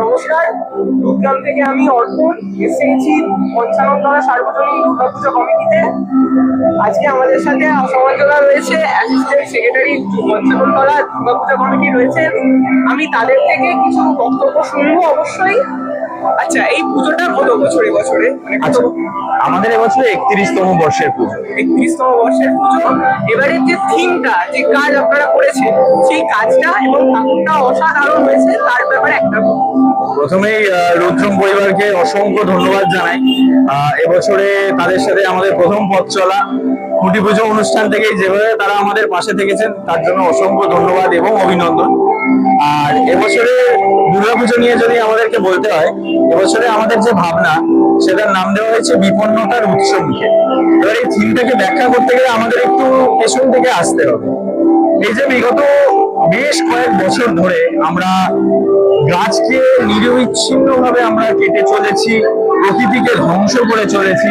নমস্কার, রূপগ্রাম থেকে আমি অর্পণ এসেছি পঞ্চাননতলা সার্বজনীন দুর্গাপুজো কমিটিতে। আজকে আমাদের সাথে সমালোচনা রয়েছে, assistant secretary Panchanantala Durga Puja committee রয়েছে। আমি তাদের থেকে কিছু বক্তব্য শুনবো অবশ্যই। আচ্ছা, এই পুজোটা কত বছরে বছরে আচ্ছা, আমাদের এবছর 31তম বর্ষের পুজো। 31তম বর্ষের পুজো। এবারে যে থিমটা, যে কাজ আপনারা করেছেন, সেই কাজটা এবং ঠাকুরটা অসাধারণ হয়েছে, তার ব্যাপারে একটা প্রথমেই রুদ্রম পরিবারকে অসংখ্য ধন্যবাদ জানাই। এবছরে তাদের সাথে আমাদের প্রথম পথ চলা খুঁটি পুজো অনুষ্ঠান থেকে যেভাবে তারা আমাদের পাশে থেকেছেন তার জন্য অসংখ্য ধন্যবাদ এবং অভিনন্দন। আর এবছরে দুর্গাপুজো নিয়ে যদি আমাদেরকে বলতে হয়, এবছরে আমাদের যে ভাবনা সেটার নাম দেওয়া হয়েছে বিপন্নতার উৎস মুখে। এবার এই থিমটাকে ব্যাখ্যা করতে গেলে আমাদের একটু পেছন থেকে আসতে হবে। এই যে বিগত বেশ কয়েক বছর ধরে আমরা গাছকে নিরবিচ্ছিন্ন ভাবে আমরা কেটে চলেছি, প্রকৃতিকে ধ্বংস করে চলেছি,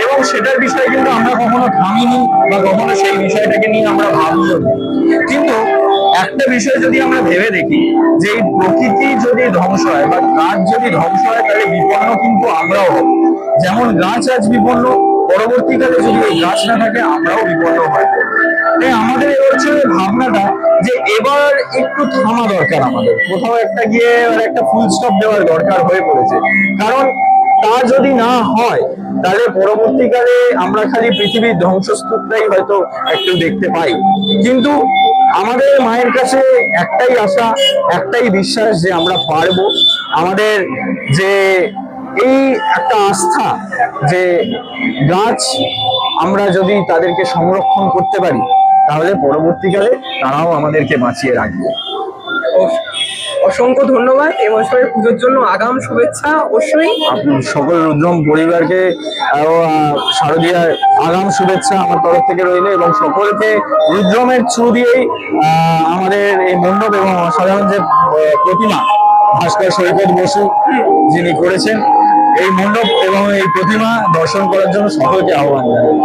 এবং সেটার বিষয়ে কিন্তু আমরা কখনো থামিনি বা কখনো সেই বিষয়টাকে নিয়ে আমরা ভাবিও। কিন্তু একটা বিষয় যদি আমরা ভেবে দেখি যে এই প্রকৃতি যদি ধ্বংস হয় বা গাছ যদি ধ্বংস হয়, তাহলে বিপন্ন কিন্তু আমরাও হব। যেমন গাছ আজ বিপন্ন, পরবর্তীকালে যদি এই গাছ না থাকে আমরাও বিপন্ন হব। তাই আমাদের এবছর ভাবনাটা যে এবার একটু থামা দরকার, আমাদের কোথাও একটা গিয়ে একটা ফুল স্টপ দেওয়ার দরকার হয়ে পড়েছে। কারণ তা যদি না হয় তাহলে পরবর্তীকালে আমরা খালি পৃথিবীর ধ্বংসস্তূপটাই হয়তো একটু দেখতে পাই। কিন্তু আমাদের মায়ের কাছে একটাই আশা, একটাই বিশ্বাস যে আমরা পারবো। আমাদের যে এই একটা আস্থা যে গাছ আমরা যদি তাদেরকে সংরক্ষণ করতে পারি তাহলে পরবর্তীকালে তারাও আমাদেরকে বাঁচিয়ে রাখবে। অসংখ্য ধন্যবাদ। এবছরের পুজোর জন্য আগাম শুভেচ্ছা অবশ্যই। সকল রুদ্রম পরিবারকে শারদীয়ার আগাম শুভেচ্ছা আমার তরফ থেকে রইল, এবং সকলকে রুদ্রমের থ্রু দিয়েই আমাদের এই মণ্ডপ এবং অসাধারণ যে প্রতিমা ভাস্কর সৈকত বসু যিনি করেছেন এই মণ্ডপ এবং এই প্রতিমা দর্শন করার জন্য সকলকে আহ্বান জানাই।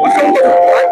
অসংখ্য ধন্যবাদ।